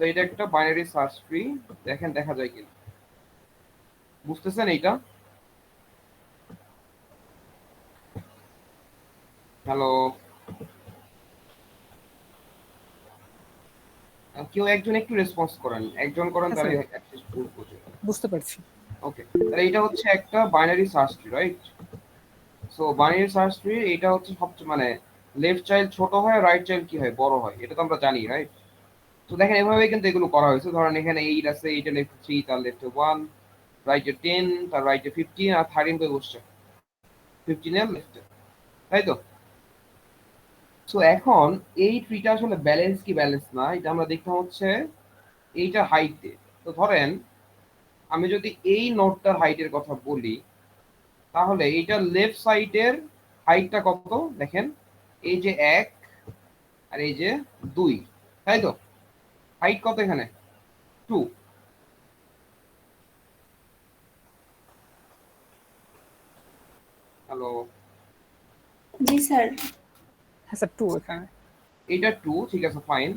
তো এটা একটা বাইনারি সার্চ ট্রি, দেখেন দেখা যায় কিনা, বুঝতেছেন এইটা? হ্যালো, কেউ একজন একটু রেসপন্স করেন, একজন করেন হ্যাঁ, তাহলে স্যার। অ্যাটলিস্ট ভুল বুঝে। বুঝতে পারছি। ওকে, তাহলে এটা হচ্ছে একটা binary search tree, right? So binary search tree এটা হচ্ছে সবচেয়ে মানে লেফট চাইল্ড ছোট হয়, রাইট চাইল্ড কি হয়, বড় হয়, এটা তো আমরা জানি, রাইট? তো দেখেন এভাবে কিন্তু এগুলো করা হয়েছে। ধরেন এখানে 8 আছে, 8 এর লেফটে 3, তার লেফটে 1, রাইটে 10, তার রাইটে 15, আর 13 কই বসছে, 15 এর লেফটে, তাই তো? সো এখন এই ট্রিটা আসলে ব্যালেন্স কি ব্যালেন্স না, এটা আমরা দেখতে হচ্ছে এইটা হাইটে। তো ধরেন আমি যদি এই নোটটার হাইটের কথা বলি, তাহলে এইটার লেফট সাইডের হাইটটা কত দেখেন, এই যে 1 আর এই যে 2, তাই তো? হাইট কত এখানে? 2। হ্যালো, জি স্যার। হ্যাঁ স্যার, 2 এখানে। এটা 2, ঠিক আছে, ফাইন।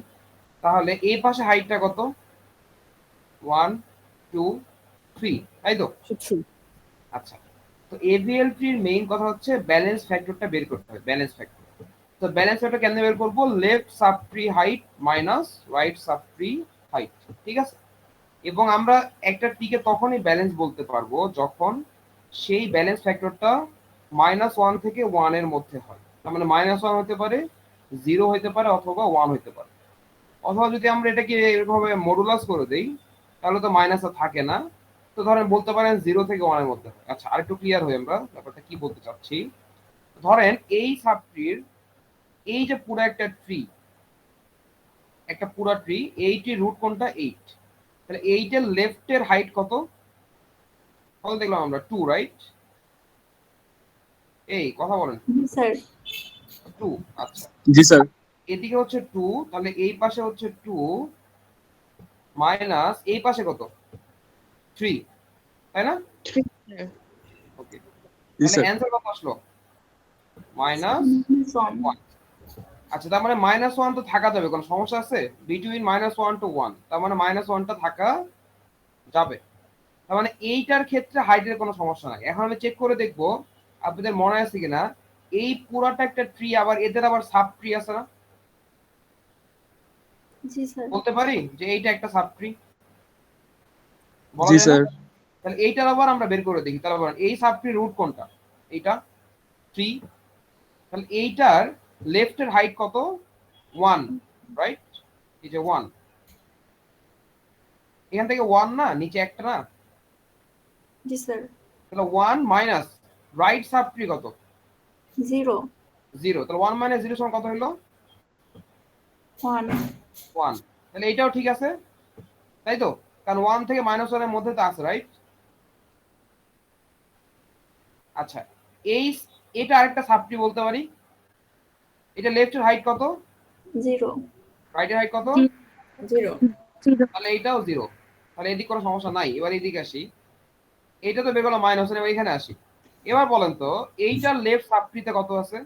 তাহলে এই পাশে হাইটটা কত? 1 2 3, তাই তো? 3। আচ্ছা, তো এভিএল ট্রির মেইন কথা হচ্ছে ব্যালেন্স ফ্যাক্টরটা বের করতে হবে, ব্যালেন্স ফ্যাক্টর। তো ব্যালেন্স ফ্যাক্টর কেমনে বের করব? Left sub tree height minus right sub tree height, ঠিক আছে? এবং আমরা একটা ট্রিকে তখনই ব্যালেন্স বলতে পারবো যখন সেই ব্যালেন্স ফ্যাক্টরটা -1 থেকে 1 এর মধ্যে হয়। তার মানে -1 হতে পারে, 0 হতে পারে, অথবা 1 হতে পারে। অথবা যদি আমরা এটাকে এরকমভাবে মডুলাস করে দেই, তাহলে তো মাইনাস থাকে না। তো ধরেন বলতে পারেন 0 থেকে 1 এর মধ্যে। আচ্ছা, আরেকটু ক্লিয়ার হই আমরা ব্যাপারটা কি বলতে চাচ্ছি। ধরেন এই সাবট্রির এই যে পুরো একটা ট্রি, একটা পুরো ট্রি, এইটির রুট কোনটা? 8। তাহলে 8 এর লেফটের হাইট কত? কত দেখলাম আমরা? 2, রাইট? এই কথা বলেন। জি স্যার। 2, আচ্ছা। জি স্যার। এদিকে হচ্ছে 2, তাহলে এই পাশে হচ্ছে 2 মাইনাস এই পাশে কত? 3, তাই না? ওকে, জি তাহলে স্যার। অ্যানসার কত আসলো? -1। আচ্ছা, তার মানে -1 তো থাকা যাবে, কোনো সমস্যা আছে? বিটুইন -1 টু 1, তার মানে -1টা থাকা যাবে। তার মানে এইটার ক্ষেত্রে হাইটের কোনো সমস্যা নাই। এখন আমি চেক করে দেখবো আপনাদের মনে আছে কিনা, এই পুরাটা একটা ট্রি, আবার এদের আবার সাব ট্রি আছে না? জি স্যার। বলতে পারি যে এইটা একটা সাব ট্রি, বলা জি যায় না? স্যার। তাহলে এইটার আবার আমরা বের করে দেখি। তাহলে বলেন এই সাব ট্রি রুট কোনটা? এইটা 3। তাহলে এইটার লেফটের হাইট কত? 1, রাইট? এই যে 1, এখান থেকে 1 না, নিচে একটা না? জি স্যার। তাহলে 1 মাইনাস রাইট সাব ট্রি কত? 0 0। তাহলে 1 মাইনাস 0 সমান কত হলো? 1 1। তাহলে এইটাও ঠিক আছে, তাই তো? কারণ 1 থেকে -1 এর মধ্যে তো আছে, রাইট? আচ্ছা, এই এটা আরেকটা সাব ট্রি বলতে পারি। এটা লেফটের হাইট কত? 0 রাইটের হাইট কত? 0 তাহলে এইটাও 0। তাহলে এদিকে কোনো সমস্যা নাই। এবার এদিকে আসি, এইটা তো বের করলাম -1, এবার এখানে আসি। এবার বলেন তো এইটার লেফট সাব ট্রিতে কত আছে?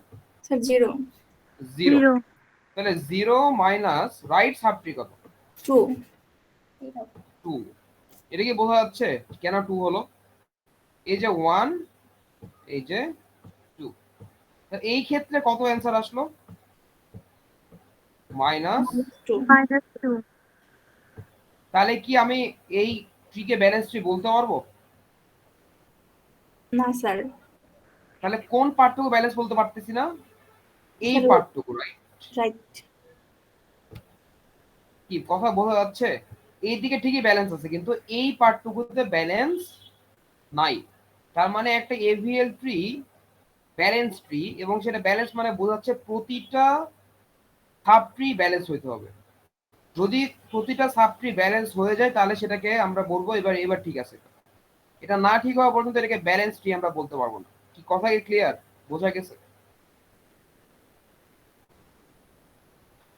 স্যার 0 0। তাহলে 0 মাইনাস রাইট সাব ট্রি কত? 2 2। এটা কি বোঝা যাচ্ছে কেন 2 হলো? এই যে 1, এই যে 2। এই ক্ষেত্রে কত অ্যান্সার আসলো? -2 তাহলে কি আমি এই ট্রিকে ব্যালেন্স ট্রি বলতে পারবো? না স্যার। তাহলে কোন পার্টটুকু ব্যালেন্স বলতে পারতেছি না? এই স্যার পার্টটুকু, রাইট? রাইট। কি কথা বোঝা যাচ্ছে? এইদিকে ঠিকই ব্যালেন্স আছে, কিন্তু এই পার্টটুকুতে ব্যালেন্স নাই। তার মানে একটা এভিএল ট্রি ব্যালেন্স ট্রি, এবং সেটা ব্যালেন্স মানে বোঝাচ্ছে প্রতিটা সাব ট্রি ব্যালেন্স হইতে হবে। যদি প্রতিটা সাব ট্রি ব্যালেন্স হয়ে যায় তাহলে সেটাকে আমরা বলবো এবার ঠিক আছে। এটা না ঠিক হওয়া পর্যন্ত এটাকে ব্যালেন্স ট্রি আমরা বলতে পারবো না। কি কথা কি ক্লিয়ার? বোঝা গেছে?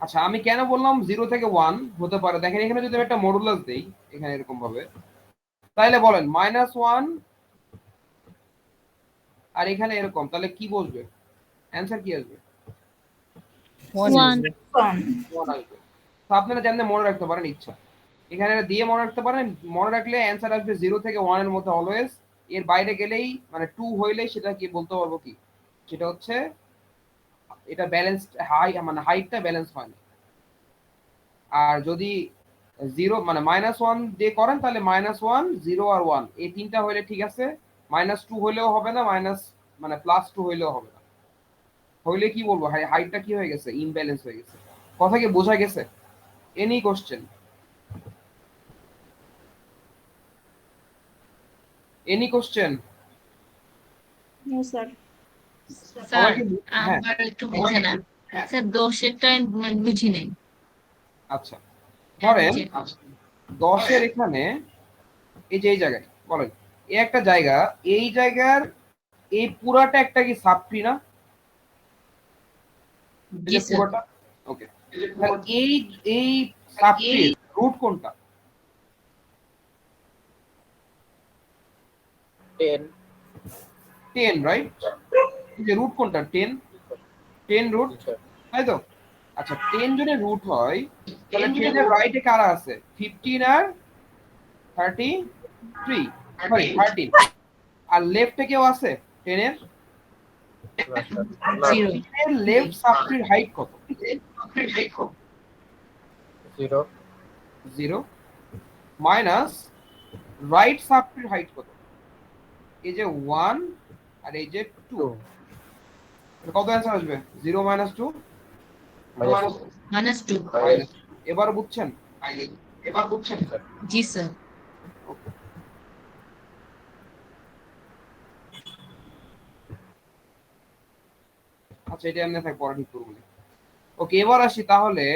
আচ্ছা, আমি কেন বললাম 0 থেকে 1 হতে পারে? দেখেন এখানে যদি আমি একটা মডুলাস দেই এখানে এরকম ভাবে, তাহলে বলেন -1 আর এখানে এরকম, তাহলে কি বসবে? অ্যান্সার কি আসবে? 1 আসবে। 1 1 আসবে। তো আপনারা জানলে মনে রাখতে পারেন, ইচ্ছা। এখানে এটা দিয়ে মনে রাখতে পারেন, মনে রাখলে অ্যান্সার আসবে 0 থেকে 1 এর মধ্যে অলওয়েজ। এর বাইরে গেলেই মানে 2 হইলেই সেটা কি বলতে পারবো কি, সেটা হচ্ছে এটা ব্যালেন্সড হাই, মানে হাইটটা ব্যালেন্স হয় না। আর যদি 0 মানে -1 দিয়ে করেন তাহলে -1 0 আর 1 এই তিনটা হইলে ঠিক আছে, -2 হইলেও হবে না, মানে +2 হইলেও হবে না। হইলে কি বলবো, হাইটটা কি হয়ে গেছে, ইমব্যালেন্স হয়ে গেছে। কথা কি বোঝা গেছে? Any question? Any question? No sir. Sir হ্যাঁ আমার একটু বুঝে না স্যার, দোষেরটা বুঝি নাই। আচ্ছা, ধরেন যে 10-এর এখানে এই যে এই জায়গায় বলেন, এই একটা জায়গা, এই জায়গার এই পুরাটা একটা কি সাবট্রি না? এই জি যে স্যার। পুরোটা, ওকে। এই এই সাবট্রির রুট কোনটা? 10 রাইট? এই যে রুট কোনটা? 10 রুট, তাই তো? আচ্ছা 10 জনের রুট হয়, তাহলে 10 এর রাইটে কারা আছে? 15 আর 33, সরি 13। আর লেফটে কেউ আছে 10 এর? 0 এর লেফট সাবট্রির হাইট কত? 0 মাইনাস রাইট সাবট্রির হাইট কত? এই যে 1 আর এই যে 2, কত অ্যান্সার আসবে? 0 - 2 -2। এবার বুঝছেন? জি স্যার। আচ্ছা এটা এমনি থাক, পরে ঠিক করবো। ওকে এবার আসি তাহলে।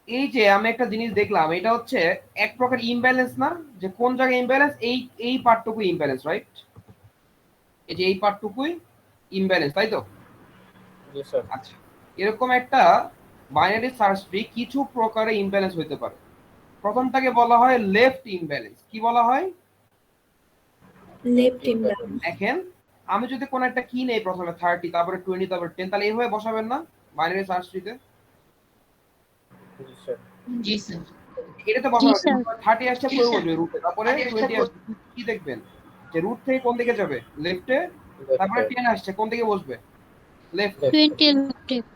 এই যে আমি একটা জিনিস দেখলাম, এটা হচ্ছে এক প্রকার ইমব্যালেন্স না? যে কোন জায়গায় ইমব্যালেন্স, এই পার্টটুকু ইমব্যালেন্স, রাইট? এই যে এই পার্টটুকুই ইমব্যালেন্স, তাই তো? আচ্ছা, এরকম একটা বাইনারি সার্চ ট্রি কিছু প্রকারে ইমব্যালেন্স হইতে পারে। প্রথমটাকে বলা হয় লেফট ইমব্যালেন্স। কি বলা হয়? Left imbalance. দেখেন, আমি যদি কোন একটা কি নেই, প্রথমে 30, তারপরে 20, তারপরে 10, তাহলে এইভাবে বসাবেন না বাইনারি সার্চ ট্রিতে? জি স্যার। এটা তো বসাবেন 30 আসছে কই বসবে? রুটে। তারপরে 20 আসছে, কি দেখবেন যে রুট থেকে কোন দিকে যাবে? লেফটে। তারপরে 10 আসছে, কোন দিকে বসবে? লেফট। 20 left.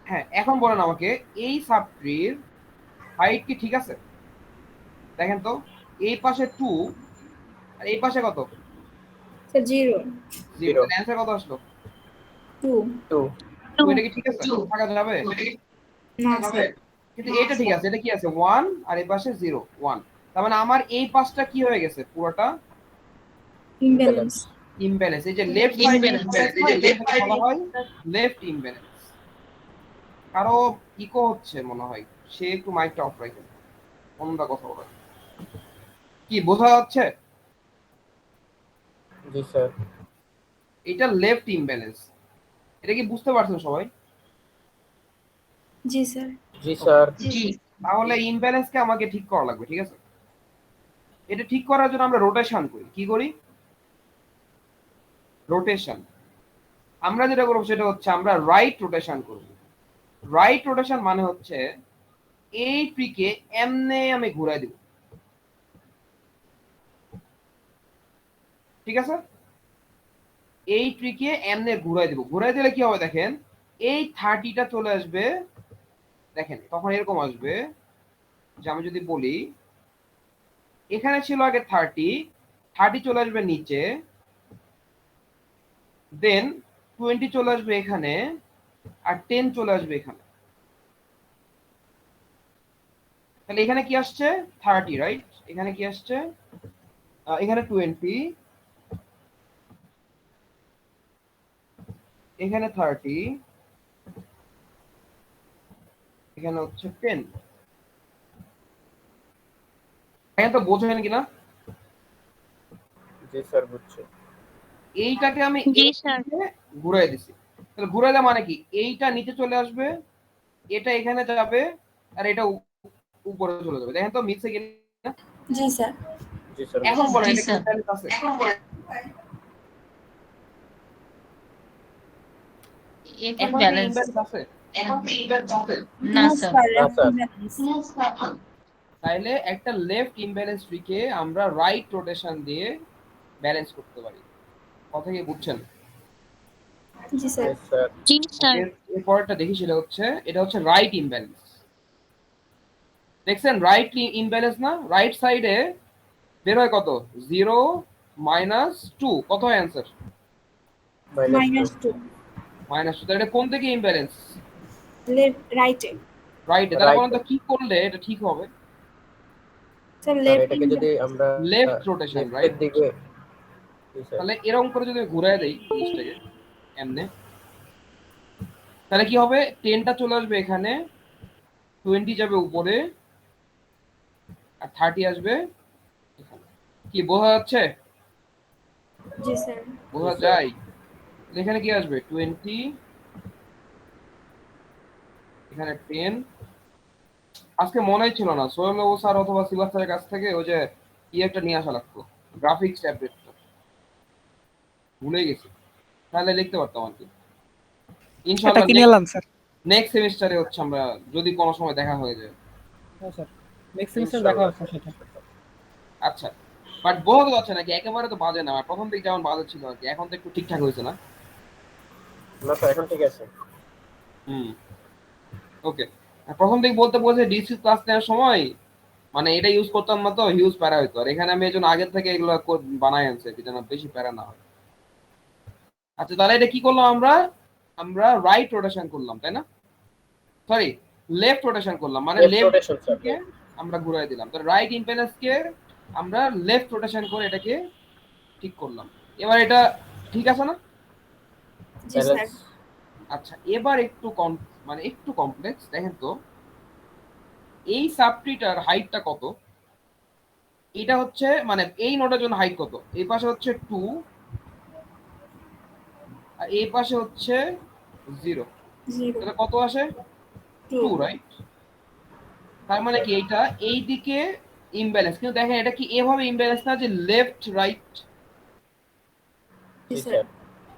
হ্যাঁ, এখন বলেন আমাকে এই সাবট্রির হাইট কি ঠিক আছে? দেখেন তো, এই পাশে 2 আর এই পাশে কত? স্যার 0 0। অ্যানসার কত আসলো? 2 তো এটা কি ঠিক আছে? থাকা যাবে? না স্যার। কিন্তু এটা ঠিক আছে, এটা কি আছে? 1 আর এই পাশে 0 1। তার মানে আমার এই পাশটা কি হয়ে গেছে? পুরোটা ইমব্যালেন্স। ইমব্যালেন্স। এই যে লেফট সাইড Imbalance. বলা হয় লেফট ইমব্যালেন্স। কারো ইকো হচ্ছে মনে হয়, সে একটু মাইকটা অফ রাখেন, অন্যটা কথা বলে। কি বোঝা যাচ্ছে? জি স্যার। এটা লেফট ইমব্যালেন্স। এটা কি বুঝতে পারছেন সবাই? জি স্যার। জি স্যার। জি। তাহলে ইমব্যালেন্সকে আমাকে ঠিক করা লাগবে, ঠিক আছে? এটা ঠিক করার জন্য আমরা রোটেশন করি। কি করি? রোটেশন। আমরা যেটা করবো সেটা হচ্ছে আমরা রাইট রোটেশন করব। রাইট রোটেশন মানে হচ্ছে এই ট্রিকে এমনে আমি ঘুরাই দিব, ঠিক আছে? এই ট্রিকে এমনে ঘুরাই দিব। ঘুরাই দিলে কি হবে দেখেন, এই 30টা চলে আসবে। দেখেন তখন এরকম আসবে যে আমি যদি বলি এখানে ছিল আগে 30 চলে আসবে নিচে, দেন 20 চলে আসবে এখানে, আর 10 চলে আসবে এখানে। তাহলে এখানে কি আসছে? 30, রাইট? এখানে কি আসছে? এখানে 20, এখানে 30, এখানে হচ্ছে 10। এখানে তো বোঝেন কিনা? জি স্যার বুঝছি। এইটাকে আমি জি স্যার। ঘুরাই দিছি। তাহলে ঘুরাইলে মানে কি, এইটা নিচে চলে আসবে, এটা এখানে যাবে, আর এটা উপরে চলে যাবে। দেখেন তো মিক্সে কিনা? জি স্যার। জি স্যার। এখন বলেন জি এটা কি স্যার। ব্যালেন্স আছে? এটা এখন কি ব্যালেন্স। ইমব্যালেন্স আছে? না No, স্যার sir. না, sir. Imbalance. তাইলে একটা লেফট ইমব্যালেন্স ট্রিকে আমরা রাইট রোটেশন দিয়ে ব্যালেন্স করতে পারি। কথা কি বুঝছেন? জি স্যার। Yes, sir. জি স্যার এর পরেরটা দেখি, সেটা হচ্ছে এটা হচ্ছে রাইট ইমব্যালেন্স। দেখছেন রাইট ইমব্যালেন্স না? রাইট সাইডে বের হয় কত? 0 -2 কত হয় অ্যান্সার? Minus 2. -2। তাহলে এটা কোন দিকে ইমব্যালেন্স? Left, right. রাইটে। তাহলে Right. বলেন তো কি করলে এটা ঠিক হবে? Sir, স্যার left এটাকে যদি imbalance. আমরা লেফট রোটেশন, লেফটের রাইট? দিকে, জি স্যার, তাহলে এরকম করে যদি ঘুরায় দেই জিনিসটাকে এমনে, তাহলে কি হবে? 10টা চলে আসবে এখানে, 20 যাবে উপরে, আর 30 আসবে এখানে। কি বোঝা যাচ্ছে? জি স্যার। বোঝা জি, স্যার। যায়? এখানে কি আসবে? 20, এখানে 10। আজকে মনেই ছিল না, সোহেল বাবু স্যার অথবা সিবাস স্যারের কাছ থেকে ওই যে একটা নিয়ে আসা লাগতো, গ্রাফিক্স ট্যাবলেটটা, ভুলে গেছি। তাহলে লিখতে পারতাম আর কি। এটা ইনশাআল্লাহ কিনে এলাম স্যার। নেক্সট সেমিস্টারে হচ্ছে আমরা যদি কোনো সময় দেখা হয়ে যায়। হ্যাঁ স্যার, নেক্সট সেমিস্টার দেখা ইনশাআল্লাহ। হচ্ছে সেটা। আচ্ছা, বাট বোঝা তো যাচ্ছে নাকি একেবারে তো বাজে না, প্রথম দিকে যেমন বাজে ছিল আর কি, এখন তো একটু ঠিকঠাক হয়েছে না? না স্যার, এখন ঠিক আছে। হুম, ওকে। প্রথম দিকে বলতে বলছে ডিসি ক্লাস নেওয়ার সময় মানে এটা ইউজ করতাম না, তো হিউজ প্যারা হইতো। আর এখানে আমি এই জন্য আগের থেকে এগুলো বানাই আনছি আর কি, যেন বেশি প্যারা না হয়। আচ্ছা, তাহলে এটা কি করলাম আমরা? আমরা রাইট রোটেশন করলাম, তাই না? সরি, লেফট রোটেশন করলাম, মানে লেফট লেফট রোটেশন স্যার। কে আমরা ঘুরাই দিলাম। তো রাইট ইম্পেডেন্স কে আমরা লেফট রোটেশন করে এটাকে ঠিক করলাম। এবার এটা ঠিক আছে না? জি স্যার। ব্যালেন্স। আচ্ছা, এবার একটু মানে একটু কমপ্লেক্স। দেখেন তো এই সাবট্রিটার হাইটটা কত? এটা হচ্ছে মানে এই নোটের জন্য হাইট কত? এই পাশে হচ্ছে 2 আর এই পাশে হচ্ছে 0। 0. তাহলে কত আসে? 2, 2. রাইট? তার মানে কি এইটা এই দিকে ইমব্যালেন্স, কিন্তু দেখেন এটা কি এভাবে ইমব্যালেন্স না যে লেফট রাইট। জি জি স্যার। স্যার।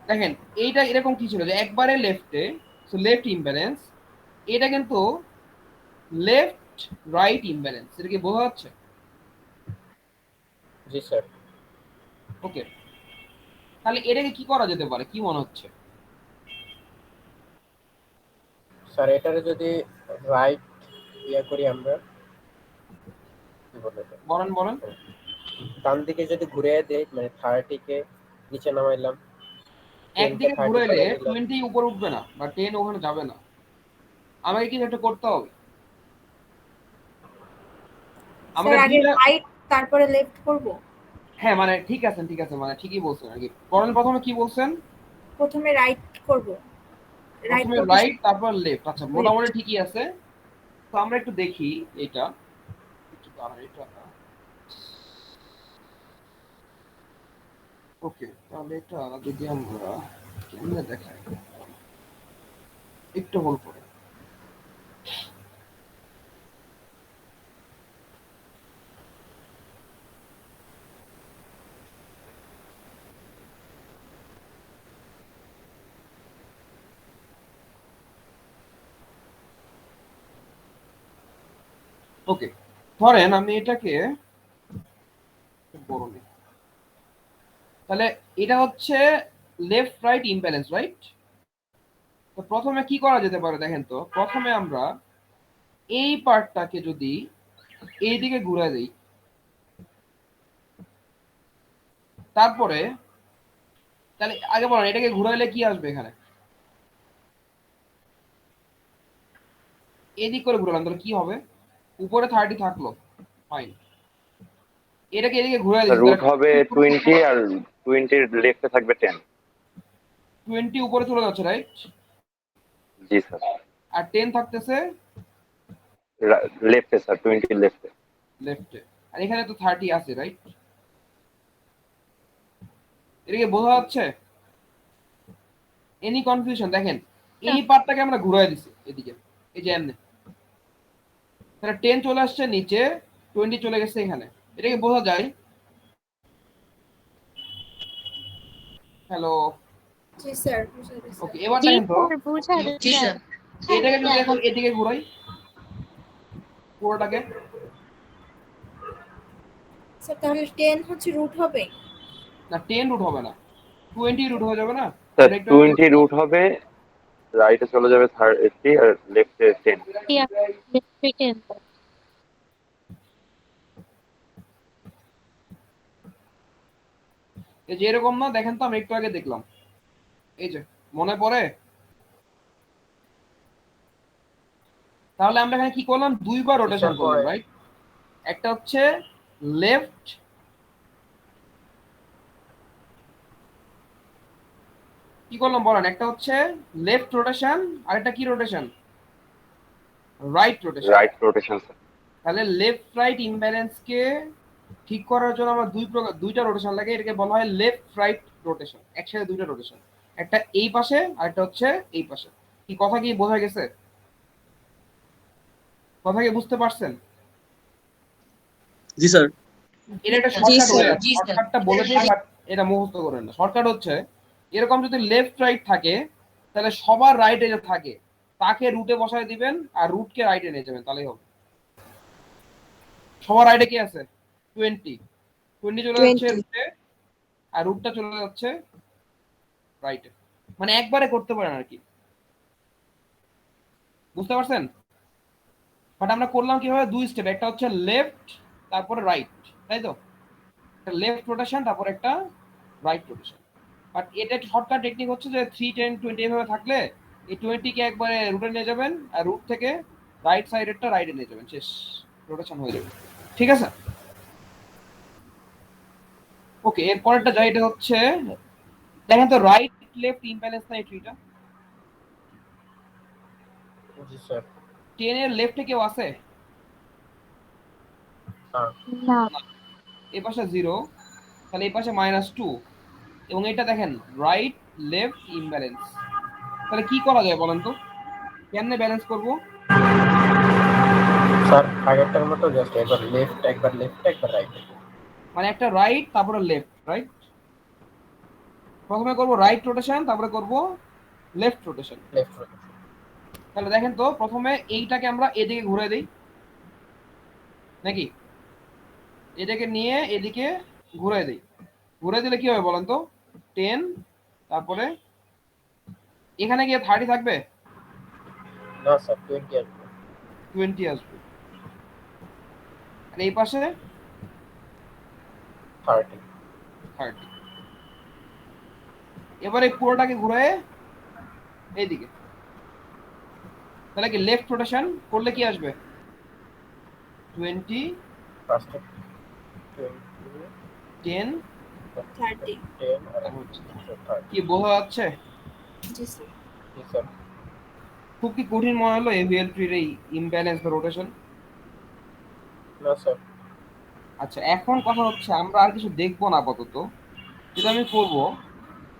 দেখেন এইটা এরকম কি ছিল যে একবারে লেফটে, সো লেফট ইমব্যালেন্স। এটা কিন্তু লেফট রাইট ইমব্যালেন্স। এটা কি বোঝা যাচ্ছে? জি স্যার। ওকে, তাহলে এটাকে কি করা যেতে পারে, কি মনে হচ্ছে? স্যার এটারে যদি রাইট করি আমরা, কি বলে এটা? বলেন বলেন। ডান দিকে যদি ঘুরিয়ে দেই, মানে 30 কে নিচে নামাইলাম, 10 কে একদিকে 30 ঘুরাইলে বাড়িয়ে দিলাম। 20 উপরে উঠবে না বা 10 ওখানে যাবে না। আমাকে কিছু একটা করতে হবে। আমাকে স্যার আগে দুইটা, রাইট তারপরে লেফট করব। হ্যাঁ মানে ঠিক আছে ঠিক আছে, মানে ঠিকই বলছেন আর কি। বলেন প্রথমে কি বলছেন? প্রথমে রাইট করব। রাইট প্রথমে করতে রাইট তারপর লেফট। আচ্ছা, মোটামুটি ঠিকই আছে। তো আমরা একটু দেখি এটা, একটু দাঁড়ান এটা। ওকে, তাহলে এটা যদি আমরা কেমনে দেখাই, একটু হোল্ড করে। ওকে, ধরেন আমি এটাকে বড় নিই। তাহলে এটা হচ্ছে লেফট রাইট ইমব্যালেন্স, রাইট? তো প্রথমে কি করা যেতে পারে দেখেন তো। প্রথমে আমরা এই পার্টটাকে যদি এই দিকে ঘুরে দেই, তারপরে তাহলে আগে বলেন এটাকে ঘুরাইলে কি আসবে এখানে? এদিক করে ঘুরালাম, তাহলে কি হবে? উপরে 30 থাকলো, ফাইন। এটাকে এদিকে ঘুরাই দিচ্ছি, রুট হবে 20 আর 20 লেফটে থাকবে 10। 20 উপরে চলে যাচ্ছে, রাইট? জি স্যার, আর 10 থাকতেছে লেফটে স্যার, 20 লেফটে। লেফটে। আর এখানে তো 30 আছে, রাইট? এটাকে বোঝা যাচ্ছে? Any confusion? দেখেন এই পার্টটাকে আমরা ঘুরাই দিছি এদিকে, এই যে এমনি। তাহলে 10 চলে আসছে নিচে, 20 চলে গেছে এখানে। এটাকে বোঝা যায়? হ্যালো, জি স্যার বুঝা গেছে। ওকে। এবার জি দেখেন তো স্যার বোঝা জি যাচ্ছে। স্যার এটাকে যদি এখন এদিকে ঘুরাই পুরোটাকে, স্যার তাহলে 10 হচ্ছে রুট হবে। না 10 রুট হবে না, 20 রুট হয়ে যাবে না। স্যার আমরা একটু 20 রুট হবে, রাইটে চলে যাবে 30 আর লেফটে 10। এই যে এরকম না, দেখেন তো আমরা একটু আগে দেখলাম, এই যে মনে পড়ে। তাহলে আমরা এখানে কি করলাম, দুইবার রোটেশন স্যার, করলাম, পরে। রাইট? একটা হচ্ছে লেফট, কি করলাম বলেন, একটা হচ্ছে লেফট রোটেশন আর একটা কি rotation, right rotation. Right rotation sir. তাহলে লেফট রাইট ইমব্যালেন্স কে ঠিক করার জন্য আমরা দুইটা রোটেশন লাগে, এটাকে বলা হয় লেফট রাইট রোটেশন, একসাথে দুইটা রোটেশন, একটা এই পাশে আর একটা হচ্ছে এই পাশে। কি কথা কি বোঝা গেছে? কথা কি বুঝতে পারছেন? জি স্যার। এটা একটা জি শর্টকাট স্যার, হয়ে আছে, জি স্যার। শর্টকাটটা বলে দিই, বাট এটা মুখস্থ করেন না। শর্টকাট হচ্ছে এরকম, যদি লেফট রাইট থাকে তাহলে সবার রাইটে যে থাকে তাকে রুটে বসায় দিবেন আর রুটকে রাইটে নিয়ে যাবেন, তাহলেই হবে। সবার রাইটে কি আছে? 20 চলে যাচ্ছে রুটে আর রুটটা চলে যাচ্ছে রাইটে, মানে একবারে করতে পারেন আর কি, বুঝতে পারছেন? বাট আমরা করলাম কিভাবে, দুই স্টেপ, একটা হচ্ছে লেফট তারপরে রাইট, তাই তো? লেফট রোটেশন তারপর একটা রাইট রোটেশন। বাট এটা একটা শর্টকাট টেকনিক হচ্ছে যে 3 10 20 এভাবে থাকলে এই 20 কে একবারে রুটে নিয়ে যাবেন আর রুট থেকে রাইট সাইডেরটা রাইটে নিয়ে যাবেন, শেষ, রোটেশন হয়ে যাবে। ঠিক আছে, ওকে। এর পরেরটা যাই, এটা হচ্ছে দেখেন তো রাইট লেফট ইমব্যালেন্স না এই ট্রিটা। জি স্যার। 10 এর লেফটে কেউ আছে? না। এই পাশে 0, তাহলে এই পাশে -2, এবং এটা দেখেন রাইট লেফট ইমব্যালেন্স। তাহলে কি করা যায় বলেন তো, কেমনে ব্যালেন্স করব? স্যার আগেরটার মতো জাস্ট একবার লেফট একবার রাইট। মানে একটা রাইট তারপরে লেফট, রাইট? প্রথমে করব রাইট রোটেশন, তারপরে করব লেফট রোটেশন। লেফট। তাহলে দেখেন তো, প্রথমে এইটাকে আমরা এদিকে ঘুরে দেই নাকি, এটাকে নিয়ে এদিকে ঘুরে দেই, ঘুরে দিলে কি হবে বলেন তো, 10, তারপরে এখানে গিয়ে 30 থাকবে, না স্যার 20 আসবে। 20 আসবে, আর এই পাশে 30। 30। এবারে পুরোটাকে ঘুরে এইদিকে, তাহলে কি লেফট রোটেশন করলে কি আসবে, 20 ফার্স্টে 10 30। 10 আর 30। কি বোঝা যাচ্ছে? জি স্যার। জি স্যার। খুব কি কঠিন মনে হলো এভিএল ট্রির এই ইমব্যালেন্স বা রোটেশন? না স্যার। আচ্ছা, এখন কথা হচ্ছে আমরা আর কিছু দেখবো না আপাতত, যেটা আমি করব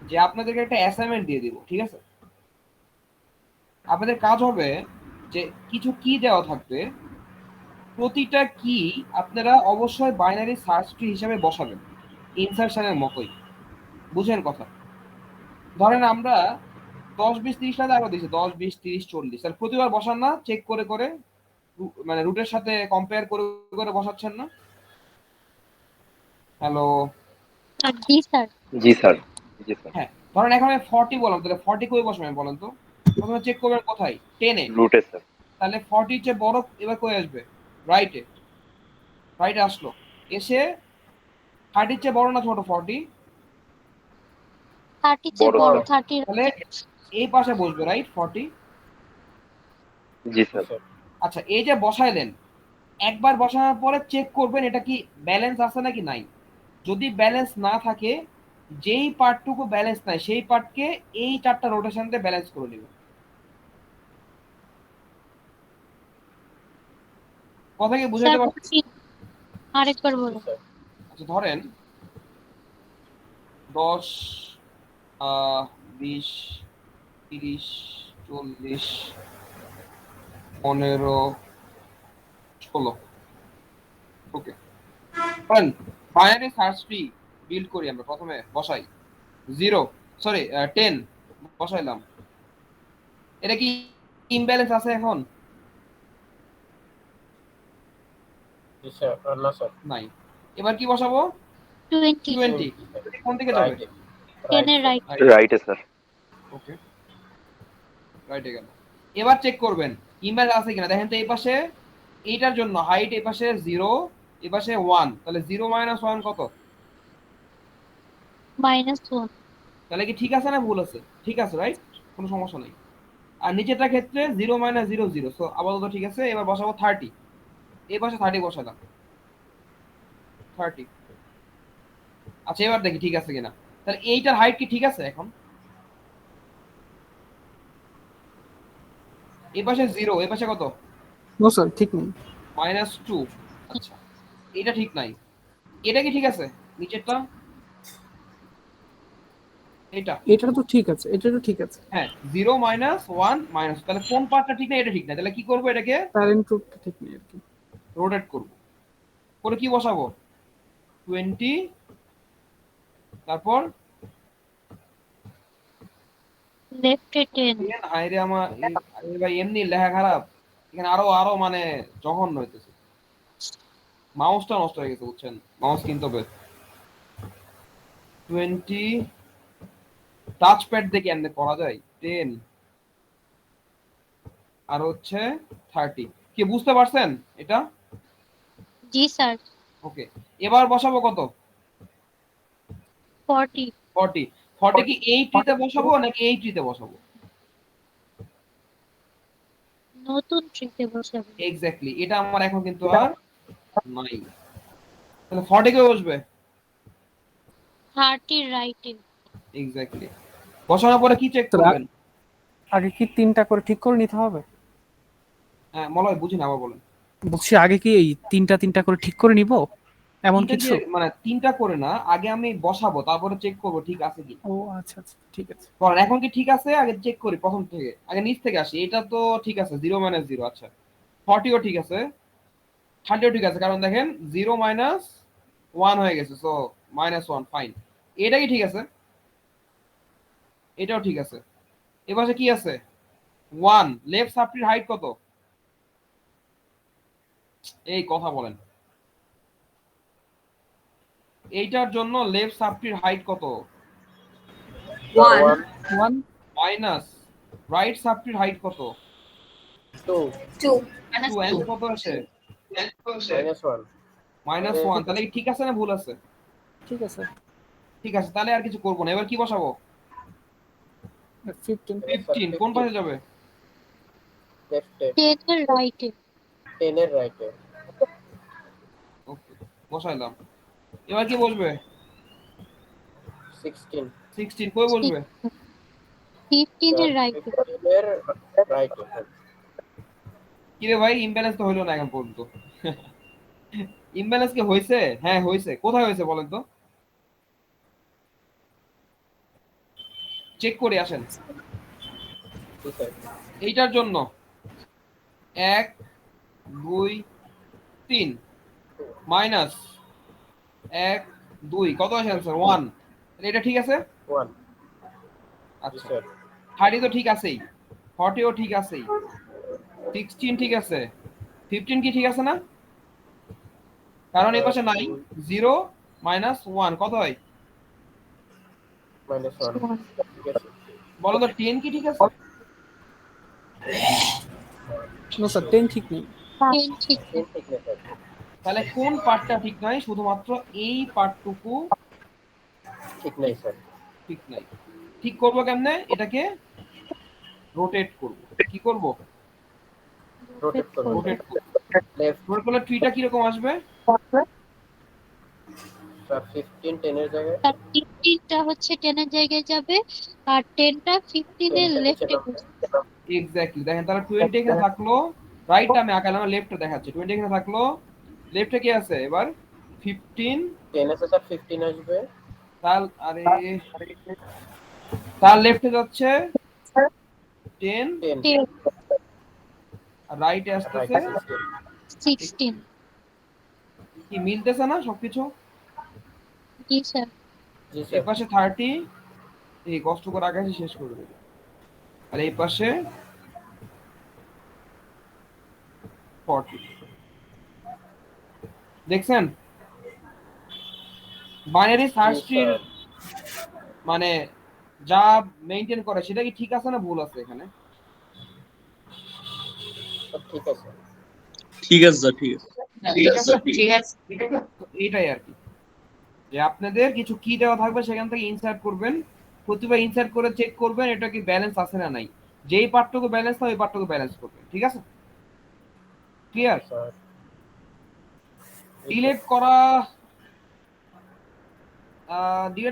যে আপনাদেরকে একটা অ্যাসাইনমেন্ট দিয়ে দিব, ঠিক আছে? আপনাদের কাজ হবে যে কিছু কি দেওয়া থাকবে, প্রতিটা কি আপনারা অবশ্যই বাইনারি সার্চ ট্রি হিসাবে বসাবেন, ইনসার্শনের মতোই, বুঝেন কথা? ধরেন আমরা 10 20 30 টা আরো দিয়েছি, 10 20 30 40, আর প্রতিবার বসান না, চেক করে করে, মানে রুটের সাথে কম্পেয়ার করে করে বসাচ্ছেন না? হ্যালো? জি স্যার। জি স্যার। জি স্যার। হ্যাঁ, ধরেন এখন আমি 40 বললাম, তাহলে 40 কই বসবেন বলেন তো? প্রথমে চেক করবেন কোথায়, 10 এ। রুটে স্যার। তাহলে 40 চেয়ে বড় এবার কই আসবে, রাইটে, রাইটে আসলো, এসে 30 চেয়ে বড় না ছোট 40? 30 চেয়ে বড় বড়, স্যার। 30। তাহলে এই পাশে বসবে, রাইট, 40। জি স্যার। আচ্ছা, এই যে বসাইলেন, একবার বসানোর পরে চেক করবেন এটা কি ব্যালেন্স আছে নাকি নাই। যদি ব্যালেন্স না থাকে, যেই পার্টটুকু ব্যালেন্স নাই সেই পার্টকে এই 4টা রোটেশন দিয়ে ব্যালেন্স করে নেবেন। কথা কি বুঝাতে স্যার পারছি? বলছি, আরেকবার বলুন। আচ্ছা, ধরেন 10 20 30 40 15 16, ওকে। বাইনারি সার্চ ট্রি বিল্ড করি আমরা, প্রথমে বসাই 10 বসাইলাম, এটা কি ইমব্যালেন্স আছে এখন? জি স্যার, না স্যার। নাই। এবার কি বসাবো? 20 20। কোন দিকে যাবে? রাইটে। 10 এর রাইট। রাইটে স্যার। ওকে, রাইটে গেল। এবার চেক করবেন ইমব্যালেন্স আছে কিনা। দেখেন তো এই পাশে এইটার জন্য হাইট এই পাশে 0, এই পাশে 1, তাহলে 0 - 1 কত? -1। তাহলে কি ঠিক আছে না ভুল আছে? ঠিক আছে, রাইট, কোনো সমস্যা নেই। আর নিচেরটার ক্ষেত্রে 0 - 0 0, সো আপাতত ঠিক আছে। এবার বসাবো 30, এই পাশে 30 বসালাম, 30। আচ্ছা এবার দেখি ঠিক আছে কিনা। তাহলে এইটার হাইট কি ঠিক আছে এখন? এই পাশে 0, এই পাশে কত? নো স্যার, ঠিক নেই। -2। আচ্ছা, এটা ঠিক নাই। এটা কি ঠিক আছে নিচেরটা? এটা এটা তো ঠিক আছে, এটা তো ঠিক আছে। হ্যাঁ, 0 - 1 মাইনাস, তাহলে কোন পার্টটা ঠিক না? এটা ঠিক না, তাহলে কি করবো? এটাকে প্যারেন্ট রুটটা ঠিক নেই আর কি। রোটেট করব করে কি বসাবো? 20, তারপর লেফটে 10। হাইরে আমার আরে ভাই এমনি লেখা খারাপ, এখানে আরো আরো মানে জঘন্য হইতেছে। মাউসটা নষ্ট হয়ে গেছে বুঝছেন, মাউস কিনতে হবে। 20 টাচ প্যাড দিয়ে কেমনে করা যায়? 10 আর হচ্ছে 30। কি বুঝতে পারছেন এটা? জি স্যার। ওকে, এবার বসাবো কত? 40। 40। 40 কি এই ট্রিতে বসাবো নাকি এই ট্রিতে বসাবো? নতুন ট্রিতে বসাবো। এক্স্যাক্টলি, এটা আমার এখন কিন্তু আর নাই। তাহলে 40 কে বসবে। 30 রাইটে। এক্স্যাক্টলি, বসানোর পরে কি চেক স্যার, করবেন? আগে কি 3টা করে ঠিক করে নিতে হবে? হ্যাঁ মলয় বুঝি না, আবার বলেন। বলছি আগে কি এই 3টা করে ঠিক করে নিব এমন তিনটা কিছু? দিয়ে মানে 3টা করে না, আগে আমি বসাবো তারপরে চেক করবো ঠিক আছে কি। ও আচ্ছা আচ্ছা, ঠিক আছে। বলেন এখন কি ঠিক আছে? আগে চেক করি প্রথম থেকে, আগে নিচ থেকে আসি। এটা তো ঠিক আছে, 0 - 0। আচ্ছা 40ও ঠিক আছে, 30ও ঠিক আছে, কারণ দেখেন 0 - 1 হয়ে গেছে, সো -1, ফাইন। এটা কি ঠিক আছে? এটাও ঠিক আছে। এপাশে কি আছে? 1। লেফট সাবট্রির হাইট কত? এই কথা বলেন, এইটার জন্য লেফট সাবট্রির হাইট কত? 1 1 মাইনাস রাইট সাবট্রির হাইট কত? 2 2 2। অ্যান্সার কত আসে? -1। -1। তাহলে কি ঠিক আছে না ভুল আছে? ঠিক আছে। ঠিক আছে, তাহলে আর কিছু করবো না। এবার কি বসাবো? 15 15 কোন পাশে যাবে? লেফটে। 10 এর রাইটে। 10 এর রাইটে। ওকে, বসাইলাম। এবার কি বসবে? 16 16 কই বসবে? 15 এর রাইটে। 15 এর রাইটে। কি রে ভাই, ইমব্যালেন্স তো হইলো না এখন পর্যন্ত। ইমব্যালেন্স কি হয়েছে? হ্যাঁ হয়েছে। কোথায় হয়েছে বলেন তো, চেক করে আসেন। জি স্যার। এইটার জন্য 1 2 3 মাইনাস 1 2 কত আসে অ্যান্সার? 1। এটা ঠিক আছে। 1। জি আচ্ছা, স্যার। 30 তো ঠিক আছেই, 40ও ঠিক আছেই, 16 ঠিক আছে, 15 কি ঠিক আছে না? কারণ এই পাশে নাই। 0 - 1 কত হয়? -1। ঠিক আছে। বলো তো 10 কি ঠিক আছে? নো স্যার, 10 ঠিক নেই। 10 ঠিক। 10 ঠিক না স্যার। তাহলে কোন পার্টটা ঠিক নাই? শুধুমাত্র এই পার্টটুকু ঠিক নাই স্যার। ঠিক নাই। ঠিক করবো কেমনে? এটাকে রোটেট করব। কি করব? রোটেট করুন। রোটেট। লেফট। রোটেট করলে ট্রিটা কিরকম আসবে? স্যার 15 10 এর জায়গায়। আর 15টা হচ্ছে 10 এর জায়গায় যাবে আর 10টা 15 এর 10টা নিচে লেফটে নামবে। বসবে। এক্স্যাক্টলি, দেখেন তাহলে 20 এখানে থাকলো, রাইটটা আমি আঁকালাম, লেফটটা দেখাচ্ছি। 20 এখানে থাকলো, লেফটে কি আছে এবার? 15। 10 আছে স্যার, 15 আসবে। তার আরে তার লেফটে যাচ্ছে 10, 10 10 আর রাইটে আর আসতেছে রাইটে 16। 16। কি মিলতেছে না সবকিছু? জি স্যার। জি এই স্যার। পাশে 30, এই কষ্ট করে আকাশে শেষ করে দেবে। আর এই পাশে 40 দেখছেন বাইনারি সার্চ ট্রির মানে যা মেইনটেইন করে সেটা কি ঠিক আছে না ভুল আছে এখানে? ঠিক আছে। ঠিক আছে স্যার, ঠিক আছে। এইটাই আর কি, যে আপনাদের কিছু কি দেওয়া থাকবে সেখান থেকে ইনসার্ট করবেন, প্রতিবার ইনসার্ট করে চেক করবেন এটা কি ব্যালেন্স আছে না নাই, যেই পার্টটুকু ব্যালেন্স না ওই পার্টটুকু ব্যালেন্স করবেন, ঠিক আছে? ক্লিয়ার? স্যার ডিলিট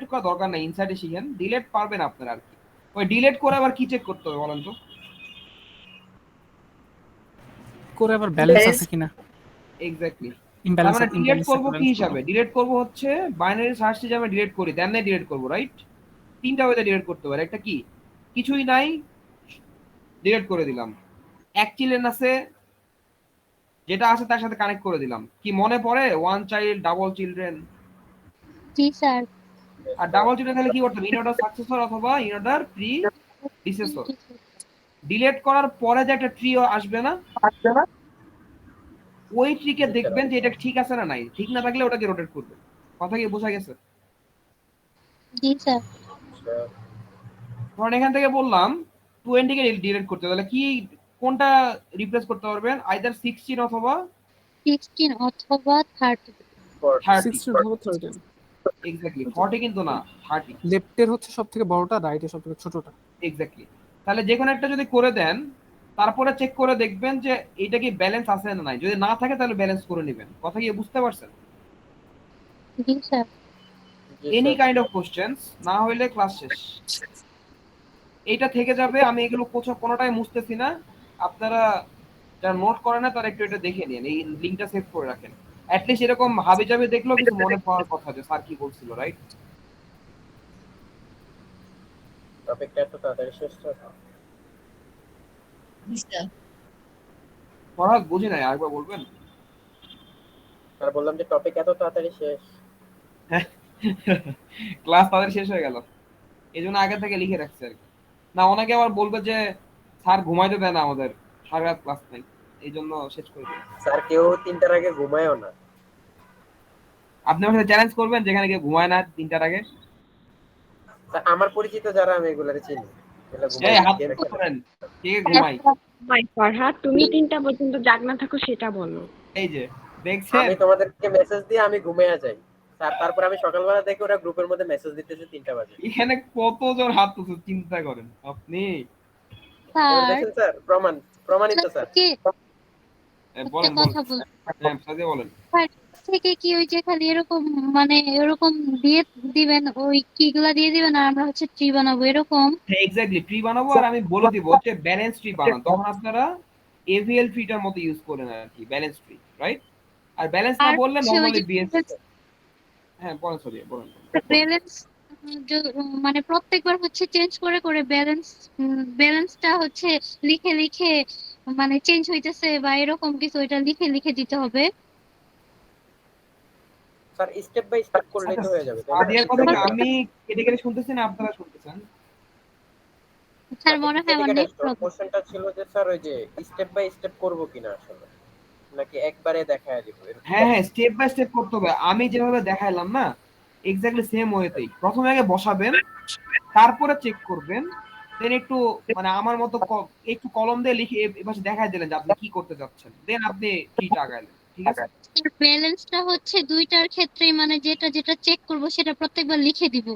করা দরকার নাই, ইনসার্টে শিখেন, ডিলিট পারবেন আপনারা আর কি। ওই ডিলিট করে আবার কি চেক করতে হবে বলেন তো? করে আবার ব্যালেন্স আছে কিনা, এক্স্যাক্টলি। ইমব্যালেন্স মানে ডিলিট করব কি হিসাবে? ডিলিট করব হচ্ছে বাইনারি সার্চ ট্রি আমি ডিলিট করি, দেন নাই ডিলিট করব, রাইট? তিনটা ওয়েতে ডিলিট করতে পারে, একটা কি কিছুই নাই ডিলিট করে দিলাম, এক চিলড্রেন আছে যেটা আছে তার সাথে কানেক্ট করে দিলাম, কি মনে পড়ে ওয়ান চাইল্ড ডাবল চিলড্রেন? জি স্যার। আর ডাবল চিলড্রেন তাহলে কি করতাম, ইন অর্ডার সাকসেসর অথবা ইন অর্ডার প্রি ডিসেসর। ডিলিট করার পরে যে একটা ট্রি আসবে না, ওই ট্রিকে দেখবেন যে এটা ঠিক আছে না নাই, ঠিক না থাকলে ওটাকে রোটেট করবেন। কথা কি বোঝা গেছে? জি স্যার। ধরেন এখান থেকে বললাম 20 কে ডিলিট করতে, তাহলে কি কোনটা রিপ্লেস করতে পারবেন? আইদার 16 অথবা 16 অথবা 30। 30। 16 অথবা 13। এক্স্যাক্টলি, 40 কিন্তু না, 30। লেফটের হচ্ছে সবথেকে বড়টা, রাইটের সবথেকে ছোটটা। এক্স্যাক্টলি। তাহলে যে কোনো একটা যদি করে দেন তারপরে চেক করে দেখবেন যে এটা কি ব্যালেন্স আছে না নাই, যদি না থাকে তাহলে ব্যালেন্স করে নেবেন। কথা কি বুঝতে পারছেন? জি sir. Any kind of questions না হইলে ক্লাস শেষ। এইটা থেকে যাবে, আমি এগুলো কোনোটাই মুছতেছি না, আপনারা যারা নোট করে না তারা একটু এটা দেখে নিন, এই লিংকটা সেভ করে রাখেন, অ্যাট লিস্ট এরকম হাবি জাবি দেখলেও কিছু মনে পড়ার কথা যে স্যার কি বলছিল, রাইট? টপিকটা এত তাড়াতাড়ি শেষ হয়। পড়া বুঝি নাই, আরেকবার বলবেন? স্যার বললাম যে টপিক এত তাড়াতাড়ি শেষ। ক্লাস তাদের শেষ হয়ে গেল, এই জন্য আগে থেকে লিখে রাখছে আর কি। না অনেকে আবার বলবে যে স্যার ঘুমাইতে দেয় না আমাদের, সারা রাত ক্লাস নাই, এই জন্য শেষ করে দিই। স্যার কেউ 3টার আগে ঘুমায়ও না। আপনি আমার সাথে চ্যালেঞ্জ করবেন যেখানে কেউ ঘুমায় না 3টার আগে? স্যার আমার পরিচিত যারা আমি এগুলারে চিনি এগুলা এই ঘুমায় হাত গেম তো খেলে। করেন, কে ঘুমায়? ফরহাদ, তুমি 3টা পর্যন্ত জাগনা থাকো সেটা বলো। এই যে দেখছেন, আমি তোমাদেরকে মেসেজ দিয়ে আমি ঘুমিয়ে যাই স্যার, তারপর আমি সকালবেলা দেখি ওরা গ্রুপের মধ্যে মেসেজ দিতেছে 3টা বাজে। এখানে কতজন হাত তুলছে চিন্তা করেন আপনি। এবার স্যার দেখেন স্যার, প্রমাণিত স্যার। কি হ্যাঁ, একটা বলেন কথা বলেন। বল, হ্যাঁ সাথে বলেন। থেকে কি ওই যে খালি এরকম মানে এরকম দিয়ে দিবেন, ওই কিগুলা দিয়ে দিবেন আর আমরা হচ্ছে ট্রি বানাবো এরকম? হ্যাঁ এক্স্যাক্টলি, ট্রি বানাবো আর আমি বলে দিব যে ব্যালেন্স ট্রি বানান, তখন আপনারা এভিএল ট্রিটার মতো ইউজ করেন আর কি, ব্যালেন্স ট্রি, রাইট? আর ব্যালেন্স না আর বললে হচ্ছে ওই নরমালি যে বিএস। হ্যাঁ বলেন, সরি বলেন। ব্যালেন্স মানে প্রত্যেকবার হচ্ছে চেঞ্জ করে করে ব্যালেন্সটা হচ্ছে লিখে লিখে মানে চেঞ্জ হইতেছে বা এরকম কিছু, এটা লিখে লিখে দিতে হবে। স্যার স্টেপ বাই স্টেপ করলেই তো হয়ে যাবে। সাদিয়ার কথা কি আমি কেটে কেটে শুনতেছি না আপনারা শুনতেছেন? স্যার মনে হয় আমার নেট প্রবলেম। কোশ্চেনটা ছিল যে স্যার ওই যে স্টেপ বাই স্টেপ করব কিনা আসলে, নাকি একবারে দেখায় দিব? হ্যাঁ হ্যাঁ, স্টেপ বাই স্টেপ করতে হবে, আমি যেভাবে দেখাইলাম না এক্স্যাক্টলি সেম ওয়েতেই। প্রথমে আগে বসাবেন, তারপরে চেক করবেন, দেন একটু মানে আমার মতো একটু কলম দিয়ে লিখে এবার দেখাই দিলেন যে আপনি কি করতে যাচ্ছেন, দেন আপনি ট্রিটা আগাইলেন, ঠিক আছে? ব্যালেন্সটা হচ্ছে দুইটার ক্ষেত্রেই মানে যেটা যেটা চেক করব সেটা প্রত্যেকবার লিখে দিব।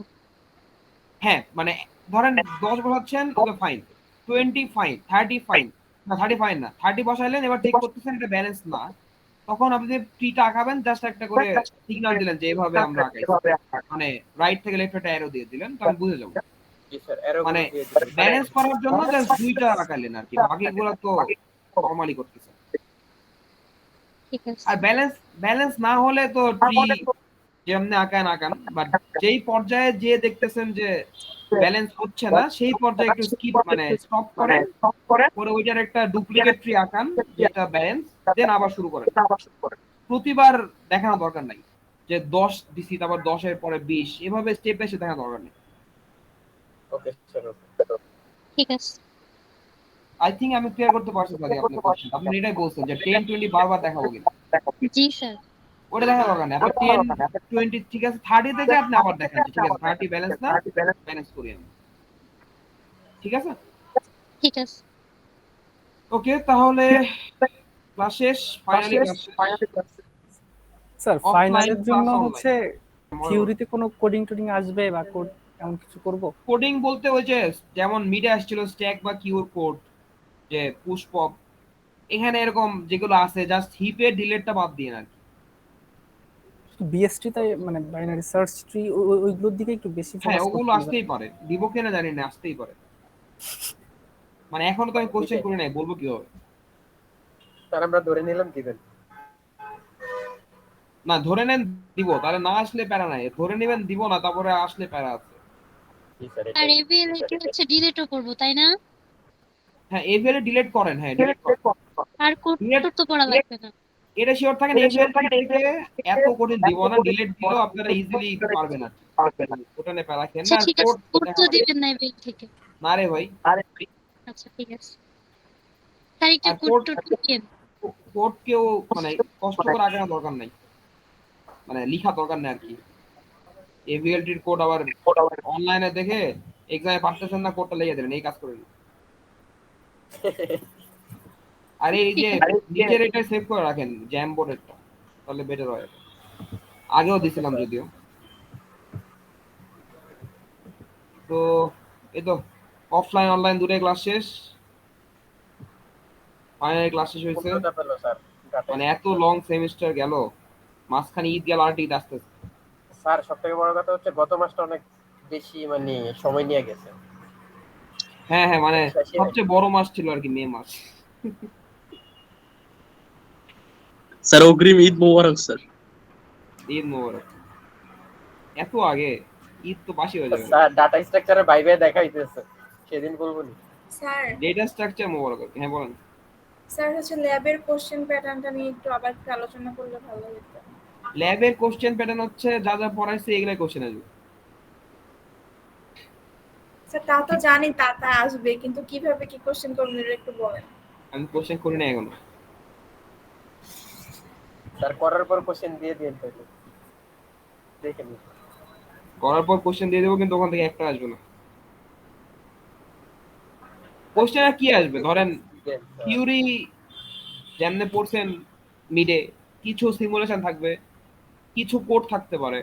হ্যাঁ মানে ধরেন 10 বসাচ্ছেন, ওকে ফাইন, 20 ফাইন, 30 ফাইন, না 30 ফাইন না, 30 বসাইলেন, এবার চেক করতেছেন এটা ব্যালেন্স না, তখন আপনি ট্রিটা আঁকাবেন, জাস্ট একটা করে সিগন্যাল দিলেন যে এইভাবে আমরা আঁকাইছি, মানে রাইট থেকে লেফট একটা অ্যারো দিয়ে দিলেন, তো আমি বুঝে যাবো। জি স্যার, এরো মানে দিয়ে দিবেন। ব্যালেন্স করার জন্য জাস্ট দুইটা আঁকাইলেন আর কি, বাকিগুলো তো নরমালি করতেছেন। ঠিক আছে। আর ব্যালেন্স না হলে তো ট্রি যেমনি আঁকান, বাট যেই পর্যায়ে যে দেখতেছেন যে ব্যালেন্স হচ্ছে না সেই পর্যায়ে একটু স্কিপ মানে স্টপ করেন, পরে ওইটার একটা ডুপ্লিকেট ট্রি আঁকান যেটা ব্যালেন্স, দেন আবার শুরু করেন। প্রতিবার দেখানো দরকার নাই যে 10 দিছি তারপর 10 এর পরে 20, এভাবে স্টেপ বাই স্টেপ দেখানো দরকার নেই। Okay sir. ঠিক আছে। আই থিংক আমি ক্লিয়ার করতে পারছি স্যার আপনার কোশ্চেন। আপনি এটাই বলছেন যে 10 20 বারবার দেখাবো কিনা, জি স্যার। ওটা দেখা দরকার নেই। আপনি 10 20 ঠিক আছে, 30 তে আপনি আবার দেখেন, ঠিক আছে 30 ব্যালেন্স না, ব্যালেন্স করি আমি, ঠিক আছে। ঠিক আছে ওকে, তাহলে ক্লাস শেষ, ফাইনালি ক্লাস শেষ। স্যার Offline ফাইনালের জন্য plus হচ্ছে থিওরিতে কোনো কোডিং টোডিং আসবে বা কোড এমন কিছু করব? কোডিং বলতে ওই যে যেমন মিডে আসছিল স্ট্যাক বা কিউর কোড, যে পুশ পপ, এখানে এরকম যেগুলো আছে জাস্ট হিপের ডিলেটটা বাদ দিয়ে আর কি। বিএসটি তাই মানে বাইনারি সার্চ ট্রি ওইগুলোর দিকে একটু বেশি হ্যাঁ, ফোকাস ওগুলো করতে হবে। আসতেই পারে, দিব কিনা জানি না, আসতেই পারে। মানে এখনো তো আমি কোশ্চেন করি নাই, বলবো কিভাবে? স্যার আমরা ধরে নিলাম দিবেন। না ধরে নেন দিব, তাহলে না আসলে প্যারা নাই, ধরে নেবেন দিব না, তারপরে আসলে প্যারা আছে। জি স্যার আর এটাই। এভিএলএটি হচ্ছে ডিলিটও করবো তাই না? হ্যাঁ এভিএল ডিলিট করেন, হ্যাঁ ডিলিট করেন। আর কোড Delete- তো পড়া লাগবে না। এটা শিওর থাকেন এভিএল থেকে এত কঠিন দিব না, ডিলিট দিলেও আপনারা ইজিলি পারবেন আর কি। ওটা নিয়ে প্যারা খেন না। আচ্ছা আর ঠিক আছে, কোড কোড তো দিবেন না এভিএল থেকে। না রে ভাই, আচ্ছা ঠিক আছে স্যার, একটু আর কোড কোড টোড দিবেন। কোড কেউ মানে কষ্ট করে আগে দরকার নাই, মানে লিখা দরকার নেই আর কি। এভিএলটির কোড আবার অনলাইনে দেখে এক্সামে পারতেছেন না, কোডটা লিখে দেবেন, এই কাজ করেন। আর এই যে নিজের এটা সেভ করে রাখেন জ্যাম বোর্ডেরটা, তাহলে বেটার হয়। আগেও দিছিলাম যদিও। তো এই তো অফলাইন অনলাইন দুটোই ক্লাস শেষ, ফাইনালি ক্লাস শেষ হয়েছে। পূর্ণতা পেল স্যার ডাটা। মানে এত লং সেমিস্টার গেল, মাঝখানে ঈদ গেল, আর ঈদ আসতেছে। স্যার সবথেকে বড় কথা হচ্ছে গত মাসটা অনেক বেশি মানে সময় নিয়ে গেছে। হ্যাঁ হ্যাঁ, মানে শেষে সবচেয়ে বড় মাস ছিল আর কি মে মাস। স্যার অগ্রিম ঈদ মোবারক স্যার। ঈদ মোবারক। এত আগে ঈদ তো বাসি হয়ে যাবে। স্যার ডাটা স্ট্রাকচারের বাইরে দেখা হইতেছে, সেদিন বলবো নি। স্যার ডেটা স্ট্রাকচার মোবারক আর কি। হ্যাঁ বলেন। স্যার হচ্ছে ল্যাবের কোশ্চেন প্যাটার্নটা নিয়ে একটু আবার একটু আলোচনা করলে ভালো হতো। ল্যাবের কোশ্চেন প্যাটার্ন হচ্ছে যা যা পড়াইছে এগুলাই কোশ্চেন আসবে। স্যার তা তো জানি, তা তা আসবে, কিন্তু কিভাবে কি কোশ্চেন করবেন এটা একটু বলেন। আমি কোশ্চেন করি না এখনো। স্যার করার পর কোশ্চেন দিয়ে দিন তাহলে দেখে নিন। করার পর কোশ্চেন দিয়ে দেবো, কিন্তু ওখান থেকে একটা আসবে না। কোশ্চেন আর কি আসবে, ধরেন থিওরি যেমনে পড়ছেন মিডে, কিছু সিমুলেশন থাকবে, কিছু কোড থাকতে পারে,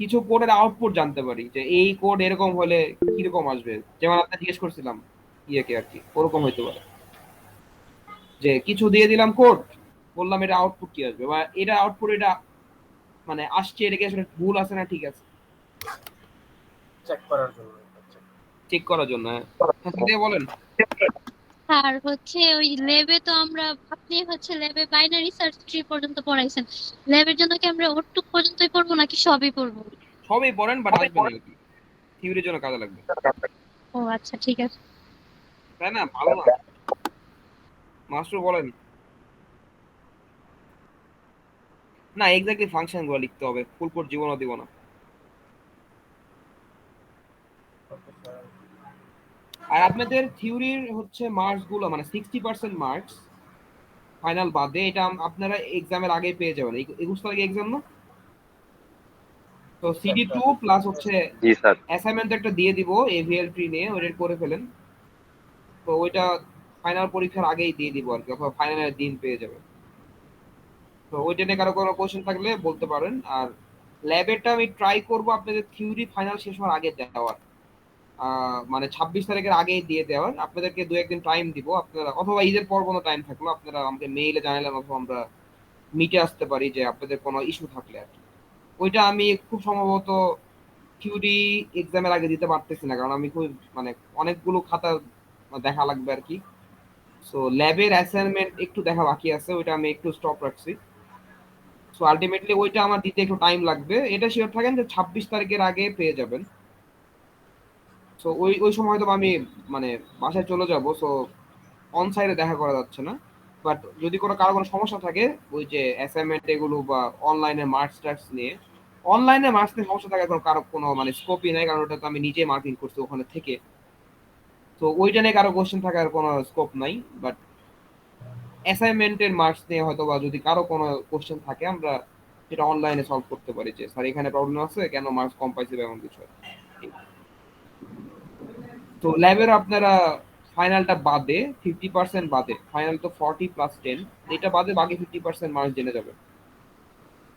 কিছু কোডের আউটপুট জানতে পারি যে এই কোড এরকম হলে কিরকম আসবে। যেমন আপনার জিজ্ঞেস করছিলাম ইয়েকে আর কি, ওরকম হইতে পারে যে কিছু দিয়ে দিলাম কোড, বললাম এটা আউটপুট কি আসবে, বা এটা আউটপুট এটা মানে আসছে, এটা কি আসলে ভুল আছে না ঠিক আছে চেক করার জন্য। চেক করার জন্য। হ্যাঁ সেটাই বলেন। আর হচ্ছে ওই ল্যাবে তো আমরা, আপনি হচ্ছে ল্যাবে বাইনারি সার্চ ট্রি পর্যন্ত পড়াইছেন, ল্যাবের জন্য কি আমরা ওটুক পর্যন্তই পড়বো নাকি সবই পড়বো? সবই পড়েন, বাট আসবে না আর কি, থিওরির জন্য কাজে লাগবে, ও আচ্ছা ঠিক আছে। তাই না? ভালো না মাস্টার বলেন না, এক্স্যাক্টলি ফাংশন গুলো লিখতে হবে, ফুল কোড জীবনও দিব না। আর আপনাদের থিওরির হচ্ছে মার্কস গুলো মানে 60% মার্কস ফাইনাল বাদে, এটা আপনারা এক্সামের আগে পেয়ে যাবেন। 21 তারিখে এক্সাম না, তো CD2 প্লাস হচ্ছে জি স্যার। অ্যাসাইনমেন্ট একটা দিয়ে দিব এভিএল ট্রি নিয়ে, ওইটা করে ফেলেন। তো ওইটা ফাইনাল পরীক্ষার আগেই দিয়ে দিব আর কি, অথবা ফাইনালের দিন পেয়ে যাবেন। তো ওইটা নিয়ে কারো কোনো কোশ্চেন থাকলে বলতে পারেন। আর ল্যাবেরটা আমি ট্রাই করব আপনাদের থিওরি ফাইনাল শেষ হওয়ার আগে দেওয়ার, মানে 26 তারিখের আগেই দিয়ে দেওয়ার। আপনাদেরকে 2-1 দিন টাইম দিব, আপনারা অথবা ঈদের পর কোনো টাইম থাকলো আপনারা আমাকে মেইলে জানালেন, অথবা আমরা মিটে আসতে পারি যে আপনাদের কোনো ইস্যু থাকলে আর কি। ওইটা আমি খুব সম্ভবত থিওরি এক্সামের আগে দিতে পারতেছি না, কারণ আমি খুব মানে অনেকগুলো খাতা দেখা লাগবে আর কি। সো ল্যাবের অ্যাসাইনমেন্ট একটু দেখা বাকি আছে, ওইটা আমি একটু স্টপ রাখছি। সো আলটিমেটলি ওইটা আমার দিতে একটু টাইম লাগবে, এটা শিওর থাকেন যে 26 তারিখের আগে পেয়ে যাবেন। সো ওই ওই সময় হয়তো আমি মানে বাসায় চলে যাব, সো অন সাইডে দেখা করা যাচ্ছে না। বাট যদি কারো কোনো সমস্যা থাকে ওই যে অ্যাসাইনমেন্ট এগুলো বা অনলাইনে মার্কস টার্কস নিয়ে, অনলাইনে মার্কস নিয়ে সমস্যা থাকে কারো কোনো মানে স্কোপই নাই, কারণ ওটা তো আমি নিজে মার্কিং করছি ওখানে থেকে। তো ওইটা নিয়ে কারো কোশ্চেন থাকার কোনো স্কোপ নাই, বাট অ্যাসাইনমেন্টের মার্কস নিয়ে হয়তো বা যদি কারো কোনো কোশ্চেন থাকে আমরা সেটা অনলাইনে সলভ করতে পারি, যে স্যার এখানে প্রবলেম আছে, কেন মার্কস কম পাইছে বা এমন কিছু। তো ল্যাবের আপনারা ফাইনালটা বাদে 50% বাদে, ফাইনাল তো 40+10, এটা বাদে বাকি 50% মার্কস জেনে যাবে।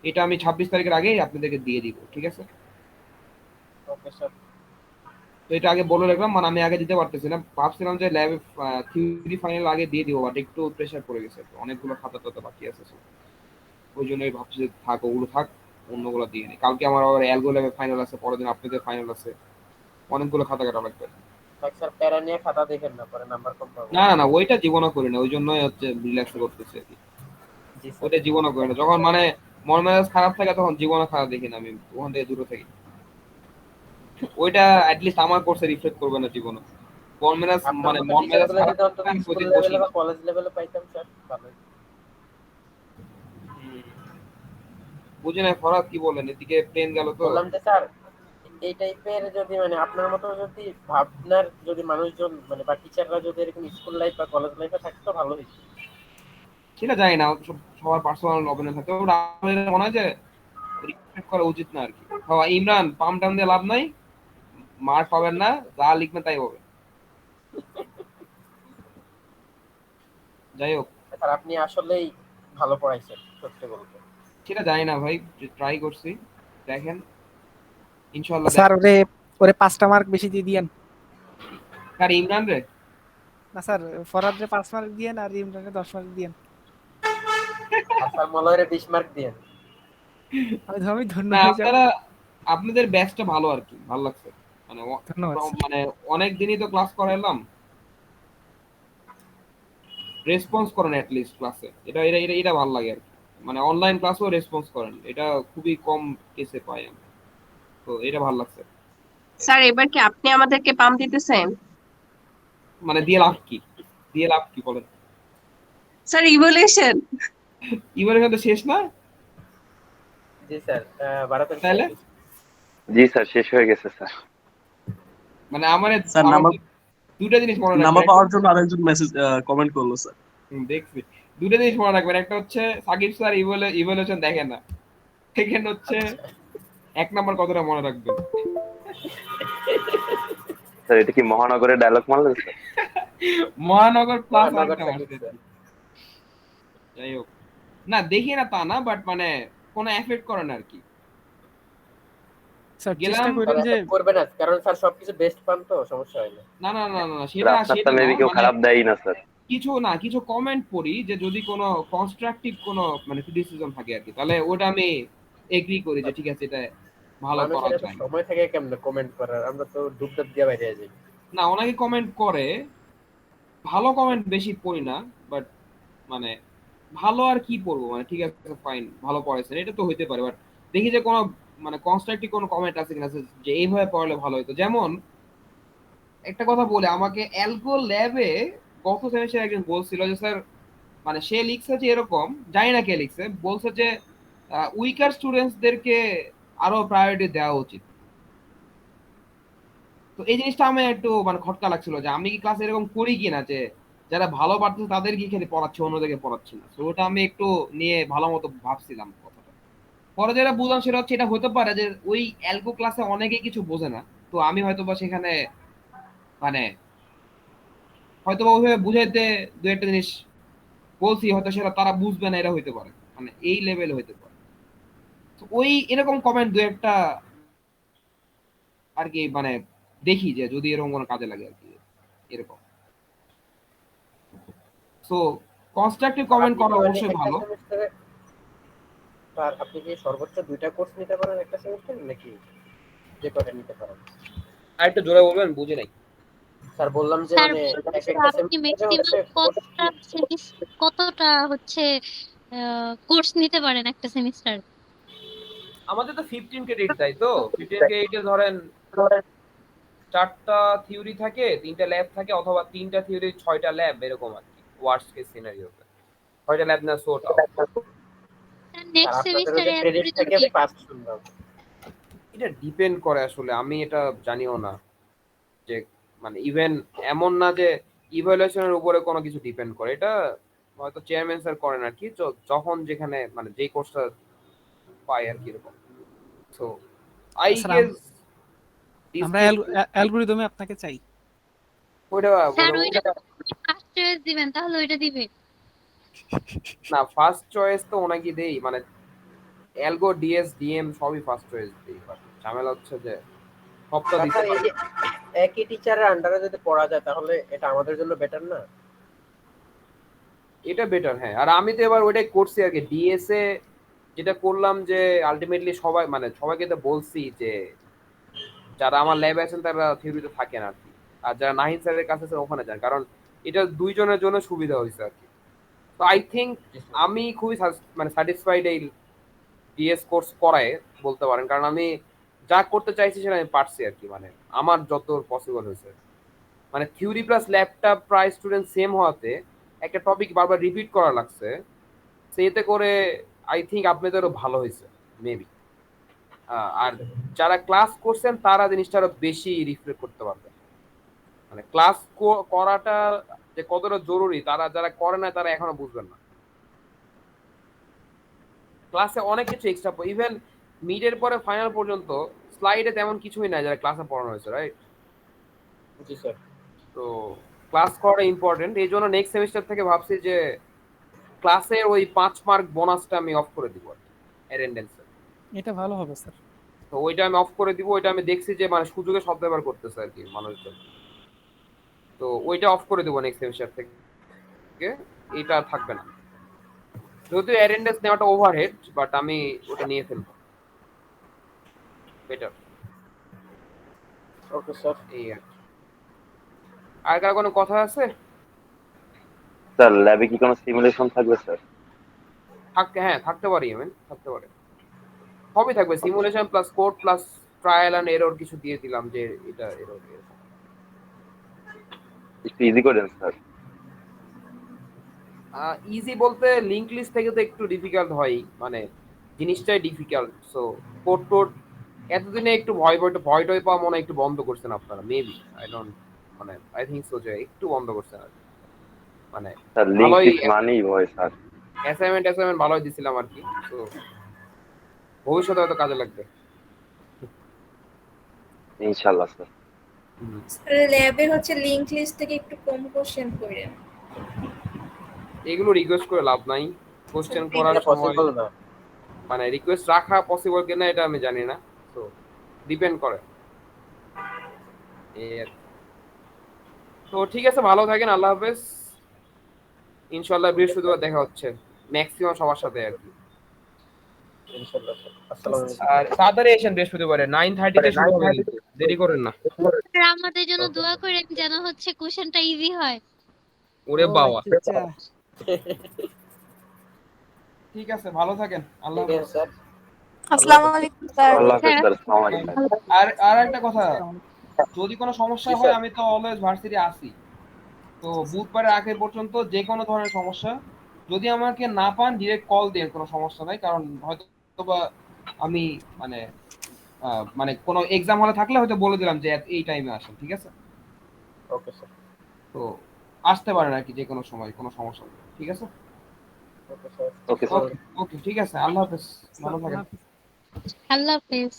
এটা আমি 26 তারিখের আগেই আপনাদেরকে দিয়ে দিব, ঠিক আছে? Okay sir. তো এটা আগে বলে রাখলাম, মানে আমি আগে দিতে পারতেছি না, ভাবছিলাম যে ল্যাবে থিওরি ফাইনাল আগে দিয়ে দিব, বাট একটু প্রেশার পড়ে গেছে, তো অনেকগুলো খাতা টাতা বাকি আছে, so ওই জন্যই ভাবছি যে থাক, ওগুলো থাক, অন্যগুলো দিয়ে নিই। কালকে আমার আবার অ্যালগো ল্যাবে ফাইনাল আছে, পরের দিন আপনাদের ফাইনাল আছে, অনেকগুলো খাতা কাটা লাগবে। থাক স্যার, প্যারা নিয়ে খাতা দেখেন না, পরে নাম্বার কম পাবো। না না না, ওইটা জীবনও করি না, ওই জন্যই হচ্ছে রিল্যাক্স করতেছি আর কি। জি স্যার। ওইটা জীবনও করি না, যখন মানে মন মেজাজ খারাপ থাকে তখন জীবনও খারাপ দেখি না, আমি ওখান থেকে দূরে থাকি। ওইটা অ্যাটলিস্ট আমার কোর্সে রিফ্লেক্ট করবে না জীবনে। মন মেজাজ আপনার মানে মতো মন মেজাজ টিচারগুলো খারাপ যদি অন্তত থাকলে আমি স্কুল প্রতিদিন বসি লেভেলে না। বা কলেজ লেভেলে পাইতাম স্যার, ভালোই। বুঝি না ফরাদ কি বলেন, এদিকে প্লেন গেল তো। বললাম যে স্যার, এই টাইপের যদি মানে আপনার মতো যদি ভাবনার যদি মানুষজন মানে বা টিচাররা যদি এরকম স্কুল লাইফ বা কলেজ লাইফে থাকতো ভালো হতো। সেটা জানি না, সবার পার্সোনাল অপিনিয়ন থাকে, ওটা আমার মনে হয় যে রিফ্লেক্ট করা উচিত না আর কি। ইমরান পাম টাম দিয়ে লাভ নাই, মার্ক পাবেন না, যা লিখবেন তাই হবে। যাই হোক, স্যার আপনি আসলেই ভালো পড়াইছেন সত্যি বলতে। সেটা জানি না ভাই, ট্রাই করছি, দেখেন ইনশাল্লাহ। স্যার ওরে ওরে 5টা মার্ক বেশি দিয়ে দিয়েন। কার, ইমরান রে? না স্যার, ফরহাদরে 5 মার্ক দিয়েন আর ইমরানকে 10 মার্ক দিয়েন। আর স্যার মলয়ের 20 মার্ক দিয়েন। আমি ধন্য না হয়ে যাব। আপনারা, আপনাদের ব্যাচটা ভালো আর কি, ভালো লাগছে, মানে ধন্যবাদ স্যার। মানে অনেক দিনই তো ক্লাস করাইলাম, রেসপন্স করেন অ্যাটলিস্ট ক্লাসে, এটা এটা এটা এটা ভালো লাগে আর কি। মানে অনলাইন ক্লাসেও রেসপন্স করেন, এটা খুবই কম কেসে পাই আমি, তো এটা ভালো লাগছে। স্যার এবার কি আপনি আমাদেরকে পাম দিতেছেন? মানে দিয়ে লাভ কি, দিয়ে লাভ কি বলেন? Sir evaluation. ইভেন্ট তো শেষ না, জি স্যার, বাড়াতে তাহলে জি স্যার, শেষ হয়ে গেছে স্যার। মানে আমার স্যার আমার নাম্বার দুটা জিনিস মনে নাম্বার রাখবেন। পাওয়ার জন্য আরেকজন মেসেজ কমেন্ট করলো স্যার। দেখছি, দুটো জিনিস মনে রাখবেন, একটা হচ্ছে সাকিব স্যার ইভ্যালুয়েশন দেখেন না, সেকেন্ড হচ্ছে 1 নাম্বার কথাটা মনে রাখবেন। স্যার এটা কি মহানগরের ডায়লগ মারলেন স্যার? মহানগর প্লাস মহানগর আরেকটা সাকিব মারছে। স্যার। যাই হোক, না দেখি না তা না, বাট মানে কোনো এফেক্ট করে না আর কি। স্যার গেলাম, চেষ্টা স্যার করেন যে এফেক্ট করবে না, কারণ স্যার সবকিছু বেস্ট পান তো, সমস্যা হয় না। না না না না না, স্যার সেটা আপনারটা সেটা না, মেবি কেউ মানে খারাপ দেয়ই না স্যার। কিছু না, কিছু কমেন্ট পড়ি যে যদি কোনো কনস্ট্রাকটিভ কোনো মানে ক্রিটিসিজম থাকে আর কি, তাহলে ওটা আমি এগ্রি করি যে ঠিক আছে, এটা ভালো করা মানুষের এত যায়। সময় থাকে কেমনে কমেন্ট করার, আমরা তো ডুবডুব দিয়ে বাইরে যাই। না, অনেকে কমেন্ট করে, ভালো কমেন্ট বেশি পড়ি না, বাট মানে ভালো আর কি পড়বো, মানে ঠিক আছে ফাইন, ভালো পড়াইছেন, এটা তো হইতে পারে, বাট দেখি যে কোনো মানে কনস্ট্রাকটিভ কোনো কমেন্ট আছে কিনা, যে এইভাবে পড়লে ভালো হতো। যেমন একটা কথা বলে, আমাকে অ্যালগো ল্যাবে গত সেমিস্টারে একজন বলছিল যে স্যার, মানে সে লিখছে যে এরকম, জানি না কে লিখছে, বলছে যে উইকার স্টুডেন্টসদেরকে আরো প্রায়োরিটি দেওয়া উচিত। তো এই জিনিসটা আমি একটু মানে খটকা লাগছিল, যে আমি কি ক্লাসে এরকম করি কিনা, যে যারা ভালো পারতেছে তাদের কি খেলে পড়াচ্ছে, অন্যদেরকে পড়াচ্ছি না। তো ওটা আমি একটু নিয়ে ভালো মতো ভাবছিলাম কথাটা। পরে যেটা বুঝলাম সেটা হচ্ছে, এটা হতে পারে যে ওই অ্যালগো ক্লাসে অনেকেই কিছু বোঝে না, তো আমি হয়তো বা সেখানে মানে হয়তো বা ওইভাবে বুঝাইতে দু একটা জিনিস বলছি, হয়তো সেটা তারা বুঝবে না, এটা হইতে পারে, মানে এই লেভেলে হইতে পারে। তো ওই এরকম কমেন্ট দু একটা আর কি, মানে দেখি যে যদি এরকম কোনো কাজে লাগে আর কি, এরকম। সো কনস্ট্রাকটিভ কমেন্ট আপনি করা কি মানে অবশ্যই একটা ভালো। সেমিস্টারে, স্যার আপনি কি সর্বোচ্চ 2টা কোর্স নিতে পারেন একটা সেমিস্টারে, নাকি যে কটা নিতে পারেন? আর একটু জোরে বলবেন, বুঝি নাই। স্যার বললাম যে স্যার মানে বললাম এক স্যার, একটা আপনি সেমিস্টারে হচ্ছে ম্যাক্সিমাম কতটা হচ্ছে কোর্স নিতে পারেন একটা সেমিস্টার? আমাদের তো 15 ক্রেডিট, তাই তো 15 ক্রেডিটে ধরেন 4টা থিওরি থাকে, 3টা ল্যাব থাকে, অথবা 3টা থিওরি 6টা ল্যাব, এরকম আর কি, ওয়ার্স্ট কেস সিনারিওতে 6টা ল্যাব না সোটাও। স্যার আর নেক্সট আপনাদেরও যে সেমিস্টারে ক্রেডিট থাকে কি? ফার্স্ট শুনলাম। এটা ডিপেন্ড করে আসলে, আমি এটা জানিও না যে মানে ইভেন এমন না যে ইভ্যালুয়েশনের উপরে কোনো কিছু ডিপেন্ড করে, এটা হয়তো চেয়ারম্যান স্যার করেন আর কি, যখন যেখানে মানে যে কোর্সটা পায় আর কি এরকম। সো আই স্যার, গেস আমরা অ্যালগরিদমে আপনাকে চাই। ওইটা স্যার ওইটা ওইটা ফার্স্ট চয়েস দিবেন তাহলে ওইটা দিবে। না, ফার্স্ট চয়েস তো ওনাকে দেই, মানে অ্যালগো ডিএস ডিএম সবই ফার্স্ট চয়েস দেই। ঝামেলা হচ্ছে যে সবটা দিতে স্যার এই যে একই টিচারের আন্ডারে যদি পড়া যায় তাহলে এটা আমাদের জন্য বেটার না? এটা বেটার, হ্যাঁ। আর আমি তো এবার ওইটাই করছি আর কি, ডিএস এ যেটা করলাম যে আলটিমেটলি সবাই মানে সবাইকে তো বলছি যে যারা আমার ল্যাবে আছেন তারা থিওরিতে থাকেন আর কি, আর যারা নাহিন স্যারের কাছে আছেন ওখানে যান, কারণ এটা দুইজনের জন্য সুবিধা হয়েছে আর কি। তো আই থিঙ্ক আমি খুবই মানে স্যাটিসফাইড এই ডিএস কোর্স করায় বলতে পারেন, কারণ আমি যা করতে চাইছি সেটা আমি পারছি আর কি, মানে আমার যত পসিবল হয়েছে। মানে থিওরি প্লাস ল্যাবটা প্রায় স্টুডেন্ট সেম হওয়াতে একটা টপিক বারবার রিপিট করা লাগছে, সেতে করে আই থিঙ্ক আপনাদেরও ভালো হয়েছে মেবি। আর যারা ক্লাস করছেন তারা জিনিসটা আরো বেশি রিফ্লেক্ট করতে পারবে, মানে ক্লাস করাটা যে কতটা জরুরি তারা যারা করে না তারা এখনো বুঝবেন না। ক্লাসে অনেক কিছু এক্সট্রা, ইভেন মিডের পরে ফাইনাল পর্যন্ত স্লাইডে তেমন কিছুই নাই যারা ক্লাসে পড়ানো হয়েছে, রাইট? জি স্যার। তো ক্লাস করা ইম্পর্টেন্ট, এই জন্য নেক্সট সেমিস্টার থেকে ভাবছি যে ক্লাসের ওই 5 মার্ক বোনাসটা আমি অফ করে দিব অ্যাটেন্ডেন্সে। এটা ভালো হবে স্যার। তো ওইটা আমি অফ করে দিব, ওইটা আমি দেখছি যে মানে সুযোগে সদ্ব্যবহার করতেছে আর কি মানুষজন, তো ওইটা অফ করে দেবো নেক্সট সেমিস্টার থেকে, এটা আর থাকবে না। যদিও অ্যাটেন্ডেন্স নেওয়াটা ওভারহেড, বাট আমি ওটা নিয়ে ফেলবো, বেটার। Okay sir. এই আর কার কোনো কথা আছে? স্যার ল্যাবে কি কোনো সিমুলেশন থাকবে স্যার? হ্যাঁ থাকতে পারি, থাকতে পারে, সবই থাকবে, simulation plus code plus trial and error কিছু দিয়ে দিলাম যে এটা এরর। একটু ইজি করেন স্যার। ইজি বলতে লিংক লিস্ট থেকে তো একটু ডিফিকাল্ট হয়, মানে জিনিসটাই ডিফিকাল্ট। সো কোড টোড এতদিনে একটু ভয় পাওয়া মনে হয় একটু বন্ধ করছেন আপনারা মেবি, আই ডোন্ট, মানে আই থিঙ্ক সো যে একটু বন্ধ করছেন আর কি। মানে স্যার লিংক ভালোই লিস্ট মানেই ভয় স্যার। অ্যাসাইনমেন্ট ভালোই দিছিলাম আর কি, তো ভবিষ্যতে হয়তো কাজে লাগবে ইনশাআল্লাহ স্যার। ল্যাবে হচ্ছে লিংক লিস্ট থেকে একটু কম কোশ্চেন করেন। এগুলো রিকোয়েস্ট করে লাভ নাই, কোশ্চেন করার এটা সময় পসিবল না। মানে রিকোয়েস্ট রাখা পসিবল কিনা এটা আমি জানি না, তো ডিপেন্ড করে। তো ঠিক আছে, ভালো থাকেন, আল্লাহ হাফেজ। ইনশাআল্লাহ বৃহস্পতিবার দেখা হচ্ছে ম্যাক্সিমাম সবার সাথে আর কি। ইনশাআল্লাহ স্যার। আসসালামু আলাইকুম। আর তাড়াতাড়ি এসেন বৃহস্পতিবারে 9:30 তে শুরু হবে, কিন্তু দেরি করেন না। স্যার আমাদের জন্য দোয়া করেন যেন হচ্ছে কোশ্চেনটা ইজি হয়। ওরে বাবা, আচ্ছা, ঠিক আছে, ভালো থাকেন, আল্লাহ ঠিক হাফেজ। আছে স্যার। আসসালামু আলাইকুম স্যার। আল্লাহ হাফেজ স্যার। আসসালামু আলাইকুম। আর একটা কথা, যদি কোনো সমস্যা হয় আমি তো অলওয়েজ ভার্সিটি আসি, তো বুধবারের আগে পর্যন্ত যে কোনো ধরনের সমস্যা যদি আমাকে না পান ডিরেক্ট কল দেন, কোনো সমস্যা নাই। কারণ হয়তো বা আমি মানে মানে কোনো এক্সাম হলে থাকলে হয়তো বলে দিলাম যে এই টাইমে আসেন, ঠিক আছে? Okay sir. তো আসতে পারেন আর কি যে কোনো সময়, কোনো সমস্যা নেই, ঠিক আছে? Okay sir. Okay sir. ওকে, ঠিক আছে, আল্লাহ হাফেজ, ভালো থাকেন। আল্লাহ হাফেজ।